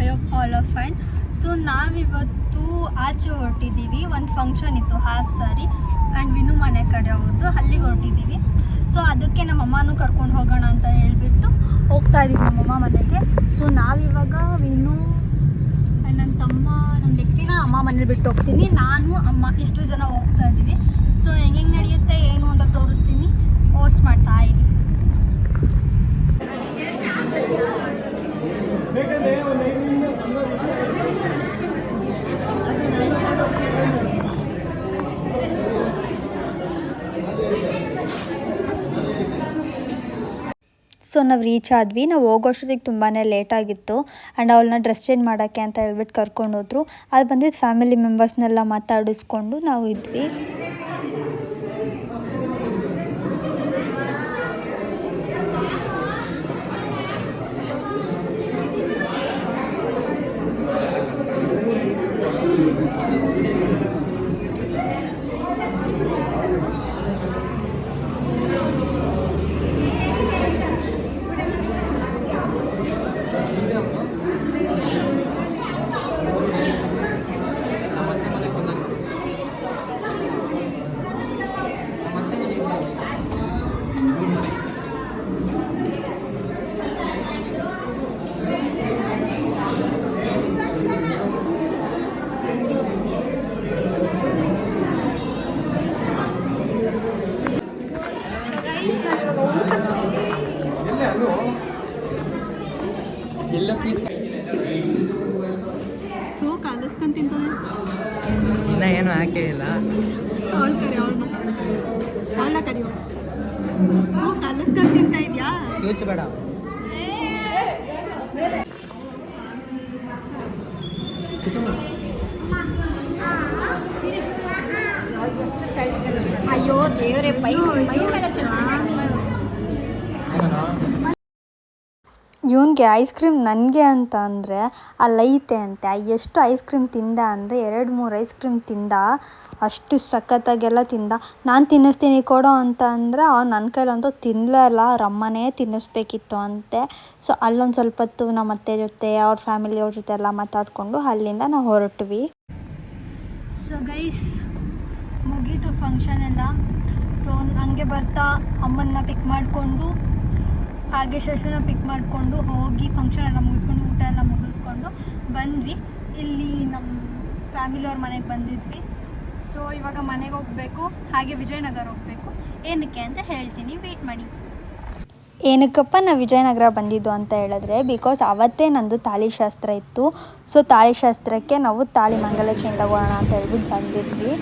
I hope all are fine. So ನಾವಿವತ್ತು ಆಚೆ ಹೊರಟಿದ್ದೀವಿ. ಒಂದು ಫಂಕ್ಷನ್ ಇತ್ತು, ಹಾಫ್ ಸಾರಿ ಆ್ಯಂಡ್ ವಿನು ಮನೆ ಕಡೆ ಅವ್ರದ್ದು, ಅಲ್ಲಿಗೆ ಹೊರಟಿದ್ದೀವಿ. ಸೊ ಅದಕ್ಕೆ ನಮ್ಮ ಅಮ್ಮನೂ ಕರ್ಕೊಂಡು ಹೋಗೋಣ ಅಂತ ಹೇಳಿಬಿಟ್ಟು ಹೋಗ್ತಾ ಇದ್ದೀವಿ ನಮ್ಮಮ್ಮ ಮನೆಗೆ. ಸೊ ನಾವಿವಾಗ ವಿನು ಆ್ಯಂಡ್ ನನ್ನ ತಮ್ಮ, ನನ್ನ ಲೆಕ್ಸಿನ ಅಮ್ಮ ಮನೇಲಿ ಬಿಟ್ಟು ಹೋಗ್ತೀನಿ. ನಾನು ಅಮ್ಮ ಇಷ್ಟು ಜನ ಹೋಗ್ತಾ ಇದ್ದೀವಿ. ಸೊ ಹೆಂಗೆ ನಡೆಯುತ್ತೆ ಏನು ಅಂತ ತೋರಿಸ್ತೀನಿ, ವಾಚ್ ಮಾಡ್ತಾ ಇದ್ದೀನಿ. ಸೊ ನಾವು ರೀಚ್ ಆದ್ವಿ. ನಾವು ಹೋಗೋಷ್ಟೊತ್ತಿಗೆ ತುಂಬಾ ಲೇಟಾಗಿತ್ತು ಆ್ಯಂಡ್ ಅವಳನ್ನ ಡ್ರೆಸ್ ಚೇಂಜ್ ಮಾಡೋಕ್ಕೆ ಅಂತ ಹೇಳ್ಬಿಟ್ಟು ಕರ್ಕೊಂಡೋದ್ರು. ಅಲ್ಲಿ ಬಂದಿದ್ದು ಫ್ಯಾಮಿಲಿ ಮೆಂಬರ್ಸ್ನೆಲ್ಲ ಮಾತಾಡಿಸ್ಕೊಂಡು ನಾವು ಇದ್ವಿ. ಸೊ ಕಲಿಸ್ಕೊಂಡು ತಿಂತಾನೆ ಇನ್ನ ಏನು ಹಾಕೇ ಇಲ್ಲ. ಅವಳು ಕರಿ, ಅವಳನ್ನ ಕರಿಯೋ. ಕಲಿಸ್ಕೊಂಡು ತಿಂತಾ ಇದೆಯಾ? ಯೋಚಬೇಡ. ಅಯ್ಯೋ ದೇವರೇ, ಪೈ ಇವನಿಗೆ ಐಸ್ ಕ್ರೀಮ್ ನನಗೆ ಅಂತ ಅಂದರೆ ಅಲ್ಲೈತೆ ಅಂತೆ. ಎಷ್ಟು ಐಸ್ ಕ್ರೀಮ್ ತಿಂದ ಅಂದರೆ 2-3 ಐಸ್ ಕ್ರೀಮ್ ತಿಂದ. ಅಷ್ಟು ಸಖತ್ತಾಗೆಲ್ಲ ತಿಂದ. ನಾನು ತಿನ್ನಿಸ್ತೀನಿ ಕೊಡೋ ಅಂತ ಅಂದರೆ ಅವ್ನು ನನ್ನ ಕೈಲಂತೂ ತಿನ್ನಲಲ್ಲ, ರಮ್ಮನೇ ತಿನ್ನಿಸ್ಬೇಕಿತ್ತು ಅಂತೆ. ಸೊ ಅಲ್ಲೊಂದು ಸ್ವಲ್ಪ ಹೊತ್ತು ನಮ್ಮ ಅತ್ತೆ ಜೊತೆ ಅವ್ರ ಫ್ಯಾಮಿಲಿಯವ್ರ ಜೊತೆ ಎಲ್ಲ ಮಾತಾಡಿಕೊಂಡು ಅಲ್ಲಿಂದ ನಾವು ಹೊರಟ್ವಿ. ಸೊ ಗೈಸ್, ಮುಗೀತು ಫಂಕ್ಷನ್ ಎಲ್ಲ. ಸೊ ಹಂಗೆ ಬರ್ತಾ ಅಮ್ಮನ್ನ ಪಿಕ್ ಮಾಡಿಕೊಂಡು ಹಾಗೆ ಶಶನ ಪಿಕ್ ಮಾಡಿಕೊಂಡು ಹೋಗಿ ಫಂಕ್ಷನ್ ಎಲ್ಲ ಮುಗಿಸ್ಕೊಂಡು ಊಟ ಎಲ್ಲ ಮುಗಿಸ್ಕೊಂಡು ಬಂದ್ವಿ. ಇಲ್ಲಿ ನಮ್ಮ ಫ್ಯಾಮಿಲಿಯವ್ರ ಮನೆಗೆ ಬಂದಿದ್ವಿ. ಸೊ ಇವಾಗ ಮನೆಗೆ ಹೋಗಬೇಕು, ಹಾಗೆ ವಿಜಯನಗರ ಹೋಗಬೇಕು. ಏನಕ್ಕೆ ಅಂತ ಹೇಳ್ತೀನಿ, ವೆಯ್ಟ್ ಮಾಡಿ. ಏನಕ್ಕಪ್ಪ ನಾವು ವಿಜಯನಗರ ಬಂದಿದ್ದು ಅಂತ ಹೇಳಿದ್ರೆ, ಬಿಕಾಸ್ ಅವತ್ತೇ ನಂದು ತಾಳಿ ಶಾಸ್ತ್ರ ಇತ್ತು. ಸೊ ತಾಳಿ ಶಾಸ್ತ್ರಕ್ಕೆ ನಾವು ತಾಳಿ ಮಂಗಲ ಚೈನ್ ತಗೊಳ್ಳೋಣ ಅಂತ ಹೇಳ್ಬಿಟ್ಟು ಬಂದಿದ್ವಿ.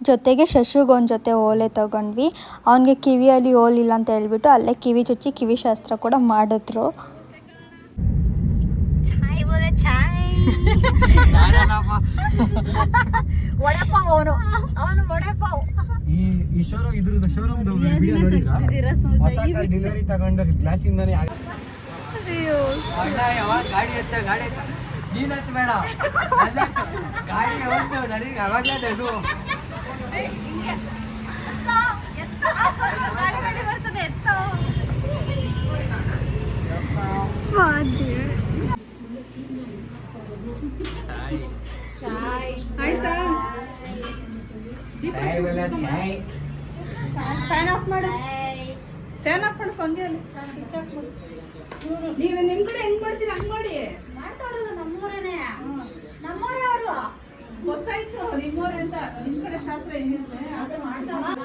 ಜೊತೆಗೆ ಶಶುಗೆ ಒಂದು ಜೊತೆ ಓಲೆ ತೊಗೊಂಡ್ವಿ. ಅವನಿಗೆ ಕಿವಿಯಲ್ಲಿ ಓಲಿಲ್ಲ ಅಂತ ಹೇಳ್ಬಿಟ್ಟು ಅಲ್ಲೇ ಕಿವಿ ಚುಚ್ಚಿ ಕಿವಿ ಶಾಸ್ತ್ರ ಕೂಡ ಮಾಡಿದ್ರು. ಡೆಲಿವರಿ ತಗೊಂಡು ಗ್ಲಾಸಿಂದಾನೆ ಗಾಡಿ ಎತ್ತ ನೀನತ್ತು ಬೇಡ, ಗಾಡಿ ನನಗೆ ಅವಾಗಲೇ ಅದು ಆಯ್ತಾ? ಫ್ಯಾನ್ ಆಫ್ ಮಾಡು, ಫ್ಯಾನ್ ಆಫ್ ಮಾಡು. ಹಂಗೆ ನೀವು ನಿಮ್ಮ ಕಡೆ ಹೆಂಗ್ ಮಾಡ್ತೀರಿ ಹಂಗ್ ಮಾಡಿ. ಮಾಡ್ತಾವ್ರಲ್ಲ ನಮ್ಮೂರೇನೆ, ನಮ್ಮೂರೇ ಅವರು. ಗೊತ್ತಾಯ್ತು ನಿಮ್ಮೂರೇ ಅಂತ. ನಿಮ್ಮ ಕಡೆ ಶಾಸ್ತ್ರ ಹೆಂಗಿರುತ್ತೆ ಅದು ಮಾಡ್ತಾರೆ.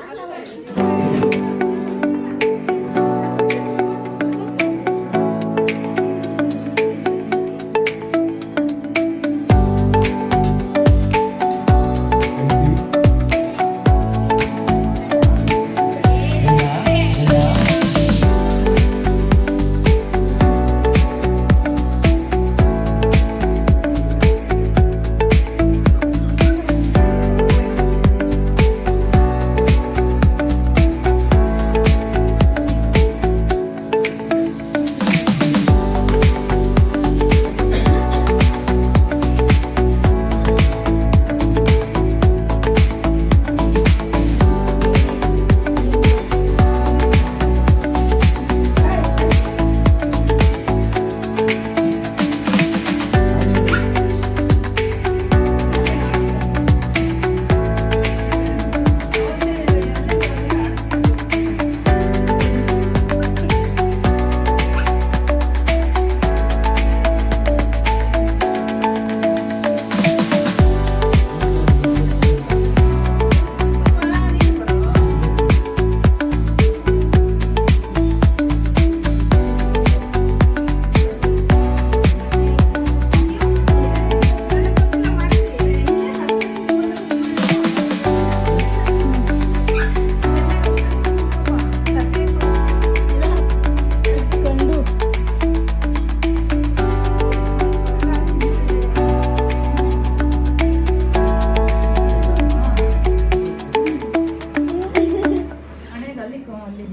ಅಲ್ಲಿ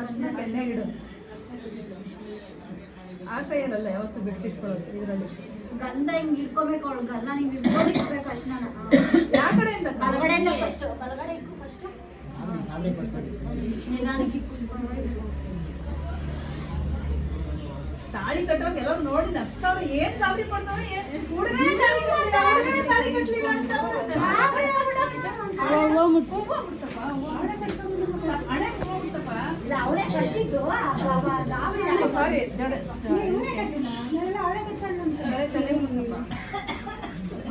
ಅರ್ಶಿನಕ್ಕೆ ಎಣ್ಣೆ ಇಡು. ಆ ಕೈಯಲ್ಲ ಯಾವತ್ತು ಬಿಟ್ಟಿಟ್ಕೊಳ್ಳೋದು ಇದರಲ್ಲಿ ಗಂಧ ಹಿಂಗ್ ಇಟ್ಕೋಬೇಕು ಅವಳು ಗಂಧ ಹಿಂಗ್ ಇಟ್ಕೊಂಡಿರ್ಬೇಕು ಅಷ್ಟನ್ನ ಯಾವ ಕಡೆಯಿಂದ ಬಲಗಡೆಯಿಂದ ಫಸ್ಟ್ ಬಲಗಡೆ ಇಕ್ಕು ಫಸ್ಟ್ ನಿಧಾನಕ್ಕೆ ತಾಳಿ ಕಟ್ಟೋವಾಗ ಎಲ್ಲರೂ ನೋಡಿ ನಗ್ತಾವ್ರು ಏನ್ ಗಾಬರಿ ಪಡ್ತಾವ್ರು ಹುಡುಗನೇ ತಾಳಿ ಕಟ್ಲಿಲ್ಲ, ಹುಡುಗನೇ ತಾಳಿ ಕಟ್ಲಿಲ್ಲ ಅಂತ ಅವಳೇ ಕಟ್ಟಿದ್ದು ಸಾರಿ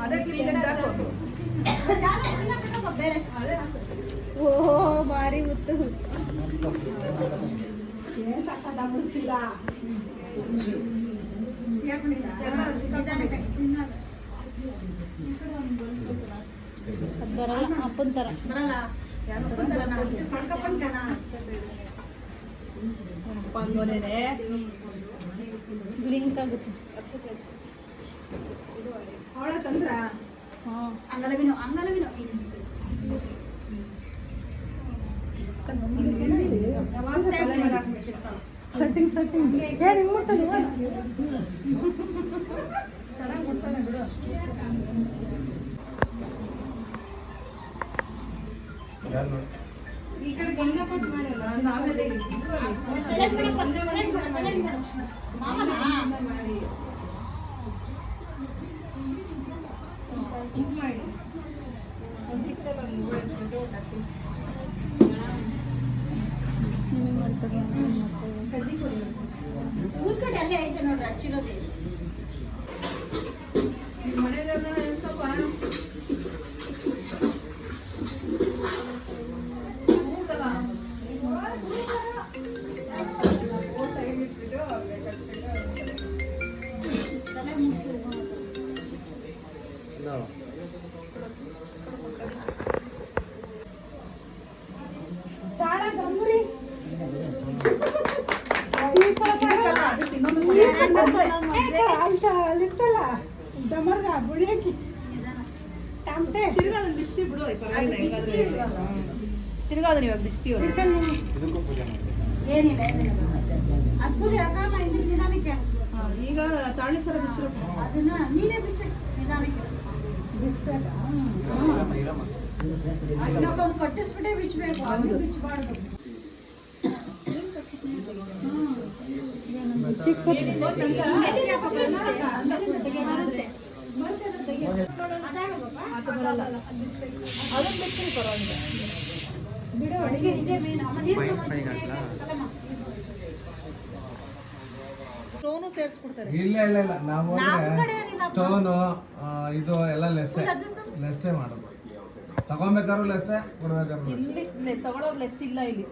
ಅದೇ ಕ್ಲೀನ್ ಹಾಕೋದು ಬೇರೆ ಓಹೋ ಭಾರಿ ಮುತ್ತು. ಬರಲ್ಲ ಅಪ್ಪನ ಥರ ಬರಲ್ಲ ಪಂಗೋನೇನೆ ಬ್ಲಿಂಕ್ ಆಗುತ್ತೆ. ಅವಳ ತಂದ್ರ ಹಾಂ ಅಂಗಲವಿನು ಅಂಗಲವಿನು ಈ ಕಡೆ ಗಮನ ಕೊಟ್ಟು ಮಾಡಿಲ್ಲ ಆಮೇಲೆ ಮಾಡಿ ಹಿಂಗೆ ಮಾಡಿ ಒಂದು ಸಿಕ್ತಲ್ಲ ಒಂದು ನಿಮಗೆ ಮಾಡ್ತಾರೆ ಊರ್ ಕಡೆ ಅಲ್ಲೇ ಐತೆ ನೋಡ್ರಿ ಹಚ್ಚಿರೋದೇ ಮನೆಯಲ್ಲ ಸ್ವಲ್ಪ ತಿರ್ಗಾದ ಇವಾಗ ದಿಷ್ಟಿ ಏನಿಲ್ಲ ಅದ್ಭುತ ಅಕಾಮ ಇಲ್ಲಿ ನಿಧಾನಕ್ಕೆ ಈಗ ತಾಳಿ ಸರ ಬಿಚ್ಚಿರೋ ಅದನ್ನ ನೀನೇ ಬಿಚ್ಚ ನಿಧಾನಕ್ಕೆ ಅಷ್ಟೊಂದು ಕಟ್ಟಿಸ್ಬಿಟ್ಟೆ ಬಿಚ್ಚಬೇಕು ಅದು ಬಿಚ್ಚಬಾರ್ದು ಅದನ್ನ ಬಿಚ್ಚಿ ಪರವಾಗಿಲ್ಲ ಬಿಡು ಅಡಿಗೆ ಇದೆ ಮೇನ್ ಸ್ಟೋನು ಸೇರಿಸ್ಬಿಡ್ತಾರೆ ಇಲ್ಲ ಇಲ್ಲ ಇಲ್ಲ ನಾವು ಸ್ಟೋನು ಇದು ಎಲ್ಲ ಲೆಸ್ಸೆ ಮಾಡೋದು. ತಗೊಂಬೇಕಾದ್ರು ಲೆಸ್ಸೆ, ಕೊಡ್ಬೇಕಾದ್ರು ಲೆಸ್ಸೆ. ಇಲ್ಲಿ ತಗೊಳೋದು ಲೆಸ್ ಇಲ್ಲ ಇಲ್ಲಿ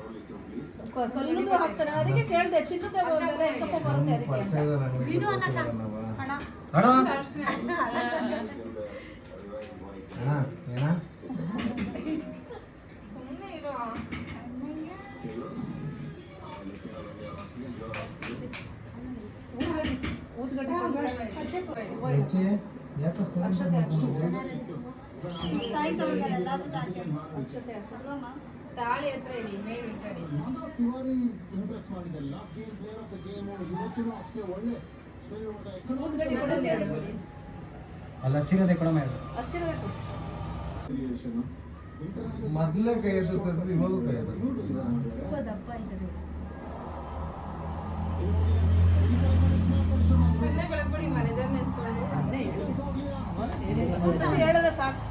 ಕಲ್ಲುದು ಹಾಕ್ತಾರೆ. ಅದಕ್ಕೆ ಕೇಳಿದೆ ಚಿನ್ನದ ಬೆಲೆ ಎಂತಪ್ಪ ಬರುತ್ತೆ ಅದಕ್ಕೆ ಪರಿಚಯದ ಅಂಗಡಿಗೆ ಕೊಡ್ತೀವಲ್ಲ ನಾವು. ಹಣ ಅಣ್ಣ ಅಣ್ಣ ಏನ ಹೆಚ್ಚಿ ಯಾಕೆ ತಾಳಿ ಹತ್ರ ಇದೆ ಮೇಲೆ ಕಡೆ ಅಲ್ಲ ಹಚ್ಚಿರೋದೇ ಕೊಡ ಮೇಲೆ ಹಚ್ಚಿರೋದು ಮೊದಲೇ ಕೈ ಎತ್ತುತ್ತದೆ, ಇವಾಗೂ ಕೈ ಎತ್ತುತ್ತದೆ. ದಪ್ಪ ಇದ್ದಾರೆ ಸುಮ್ಮನೆ ಬೆಳಗ್ಬಿಡಿ ಮನೆದಲ್ಲಿ ನೆನ್ಸ್ಕೊಂಡು ಒಂದ್ಸತಿ ಹೇಳಿದ್ರೆ ಸಾಕು.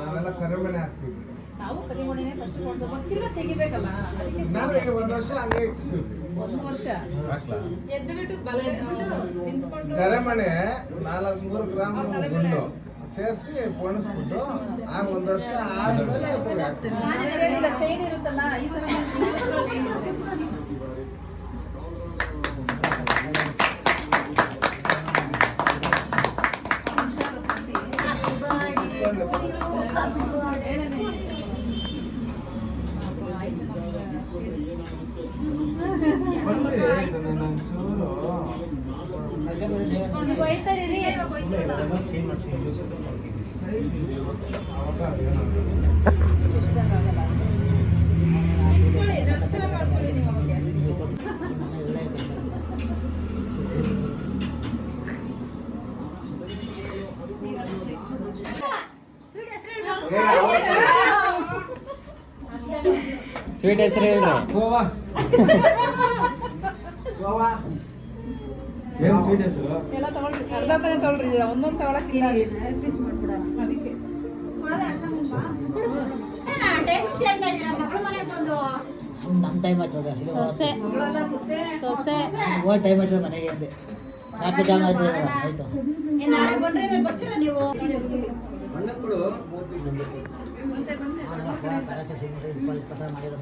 ನಾವೆಲ್ಲ ಕರಿಮಣೆ ಹಾಕ್ತಿದ್ವಿ. ನಾವು ಕರಿಮಣಿನೇ ಫಸ್ಟ್ ಕೊಡ್ಬೇಕು, ತಿರ್ಗಾ ತೆಗಿಬೇಕಲ್ಲ ಅದಕ್ಕೆ ನಾವೀಗ ಒಂದು ವರ್ಷ ಹಂಗೆ ಇಟ್ಟಿಸಿದ್ವಿ. 1 ವರ್ಷ ಎದ್ದು ಬಿಟ್ಟು ಬಲೆ ನಿಂತ್ಕೊಂಡು ಕರೆಮಣೆ 400 ಗ್ರಾಮ್ ಗುಂಡು ಸೇರಿಸಿ ಪೋಣಿಸ್ಬಿಟ್ಟು ಆಗ ಒಂದು ವರ್ಷ ಆದ್ಮೇಲೆ ಚೈನ್ ಇರುತ್ತಲ್ಲ ಈ ತರ ಚೈನ್ ಇರುತ್ತೆ. ಬಂದು ಒಂಚೂರು ಸ್ವೀಟ್ ಹೆಸರು ಹೇಳ್ರಿ. ಗೋವಾ ಗೋವಾ ಏನು ಸ್ವೀಟ್ ಹೆಸರು? ಎಲ್ಲ ತಗೊಳ್ರಿ, ಅರ್ಧ ತಾನೇ ತಗೊಳ್ರಿ, ಒಂದೊಂದು ತಗೊಳಕ್ಕಿಲ್ಲ. ಪೀಸ್ ಮಾಡ್ಬಿಡ ಅದಕ್ಕೆ. ನಮ್ಮ ಟೈಮ್ ಆಗ್ತದೆ ಮಗಳೆಲ್ಲ ಸೊಸೆ. ಓವರ್ ಟೈಮ್ ಆಗ್ತದೆ ಮನೆಗೆ ಅಂದೆ ಟ್ರಾಫಿಕ್ ಜಾಮ್ ಆಗ್ತದೆ ಆಯಿತು ನಾಳೆ ಬಂದ್ರೆ ಬರ್ತೀರಾ ನೀವು? ಮಣ್ಣಕ್ಕಳು ಮಾಡಿರೋದು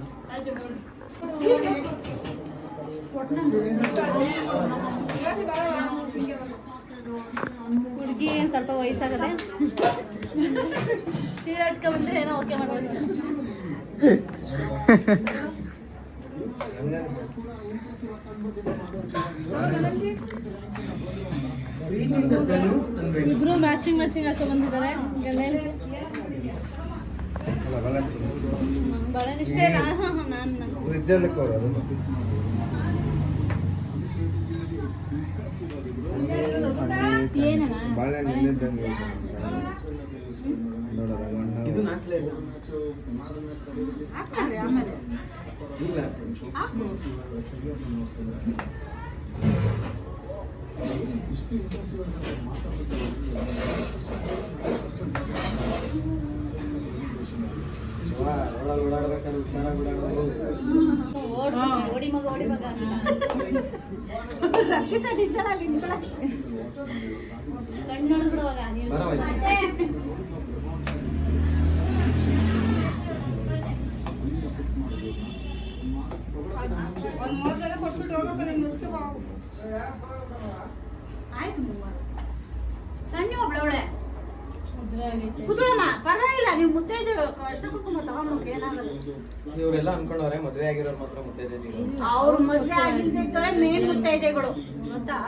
ಹುಡುಗಿ ಸ್ವಲ್ಪ ವಯಸ್ಸಾಗದೆ ಸೀರೆ ಇಟ್ಕೊ ಬಂದ್ರೆ ಏನೋ ಓಕೆ ಮಾಡ್ಬೋದು. ಇಬ್ರು ಮ್ಯಾಚಿಂಗ್ ಹಾಕೊ ಬಂದಿದ್ದಾರೆ. ಬಳೆ ಇಷ್ಟೇ ನಾನು ಫ್ರಿಜ್ಜಲ್ಲಿ ಕೊಡೋದು. ಬಾಳೆಹಣ್ಣು ಇಲ್ಲಿದ್ದಂಗೆ ಇದು ಇಲ್ಲ ಓಡಾಡ್ಬೇಕಾದ್ರೆ ಹುಷಾರಾಗಿ ಓಡಿ ಮಗ ಅಂತ ರಕ್ಷಿತ ನಿಂತಳ ಕಣ್ಣು ನೋಡಿದ್ ಬಿಡುವಾಗ ನೀನು ಒಂದು 3 ಜನ ಕೊಟ್ಬಿಟ್ಟು ಹೋಗಪ್ಪ, ನೀನು ನಿಲ್ಸ್ಕೊ ಹೋಗು. ಆಯ್ತು ಸಣ್ಣ ಒಬ್ಳವಳೆ ಮದುವೆ ಆಗೈತೆ. ಕುತ್ಕೊಳ್ಳಮ್ಮ, ಪರವಾಗಿಲ್ಲ. ನೀವು ಮುತ್ತೈದೆಗಳು ಅಷ್ಟು ಕುಂಕುಮ ತಗೊಂಡ್ಬೇಕು, ಏನಾಗಲ್ಲ. ಇವರೆಲ್ಲ ಅನ್ಕೊಂಡವ್ರೆ ಮದುವೆ ಆಗಿರೋರು ಮಾತ್ರ ಮುತ್ತೈದೆ. ಅವ್ರು ಮದುವೆ ಆಗಿರ್ತಾರೆ ಮೇನ್ ಮುತ್ತೈದೆಗಳು ಗೊತ್ತಾ.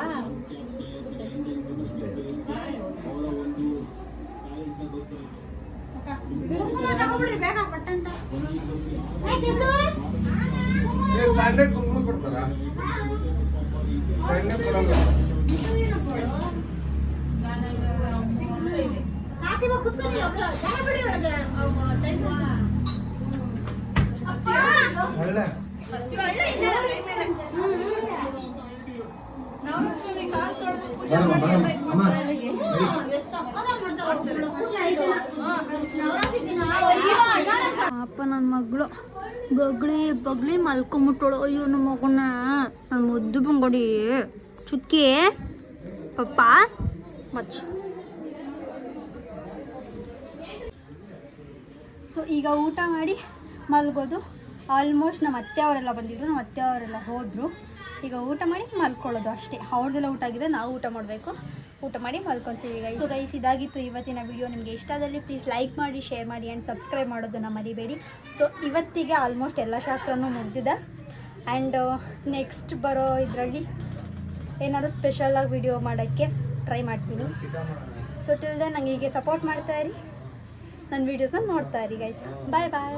ಕುಂಕುಮ ತಗೊಂಡ್ಬಿಡ್ರಿ ಬೇಗ ಪಟ್ಟಂತ. ಸಂಡೆ ಕುಂಕುಮ ಕೊಡ್ತಾರ? ಸಂಡೆ ಕೊಡಲ್ಲ. ಸಾಕಿವ ಕುತ್ಕೊಳ್ಳಿ, ಜನ ಬಿಡಿ ಒಳಗೆ ಟೈಮ್. ಒಳ್ಳೆ ಅಪ್ಪ ನನ್ನ ಮಗಳು ಬಗ್ಲಿ ಮಲ್ಕೊಂಬಿಟ್ಟಳು. ಅಯ್ಯೋ ನಮ್ಮ ಮಗನ ನನ್ನ ಮುದ್ದು ಬಂಗೊಡಿ ಚುಟ್ಕಿ ಪಪ್ಪ ಮಚ್ಚ. ಸೊ ಈಗ ಊಟ ಮಾಡಿ ಮಲ್ಗೋದು. ಆಲ್ಮೋಸ್ಟ್ ನಮ್ಮ ಅತ್ತೆ ಅವರೆಲ್ಲ ಬಂದಿದ್ರು, ನಮ್ಮ ಅತ್ತೆ ಅವರೆಲ್ಲ ಹೋದರು. ಈಗ ಊಟ ಮಾಡಿ ಮಲ್ಕೊಳ್ಳೋದು ಅಷ್ಟೇ. ಅವ್ರದ್ದೆಲ್ಲ ಊಟ ಆಗಿದೆ, ನಾವು ಊಟ ಮಾಡಬೇಕು. ಊಟ ಮಾಡಿ ಮಲ್ಕೊತೀವಿ ಗೈಸ್. ಸೊ ಗೈಸ್, ಇದಾಗಿತ್ತು ಇವತ್ತಿನ ವಿಡಿಯೋ. ನಿಮಗೆ ಇಷ್ಟ ಆದಲ್ಲಿ ಪ್ಲೀಸ್ ಲೈಕ್ ಮಾಡಿ, ಶೇರ್ ಮಾಡಿ ಆ್ಯಂಡ್ ಸಬ್ಸ್ಕ್ರೈಬ್ ಮಾಡೋದನ್ನು ಮರಿಬೇಡಿ. ಸೊ ಇವತ್ತಿಗೆ ಆಲ್ಮೋಸ್ಟ್ ಎಲ್ಲ ಶಾಸ್ತ್ರನೂ ಮುಗಿದಿದೆ. ಆ್ಯಂಡ್ ನೆಕ್ಸ್ಟ್ ಬರೋ ಇದರಲ್ಲಿ ಏನಾದರೂ ಸ್ಪೆಷಲಾಗಿ ವಿಡಿಯೋ ಮಾಡೋಕ್ಕೆ ಟ್ರೈ ಮಾಡ್ತೀನಿ. ಸೊ ಟಿಲ್ ದೆನ್ ನಂಗೆ ಹೀಗೆ ಸಪೋರ್ಟ್ ಮಾಡ್ತಾಯಿರಿ, ನನ್ನ ವೀಡಿಯೋಸ್ನ ನೋಡ್ತಾ ಇರಿ ಗೈಸ್. ಬಾಯ್ ಬಾಯ್.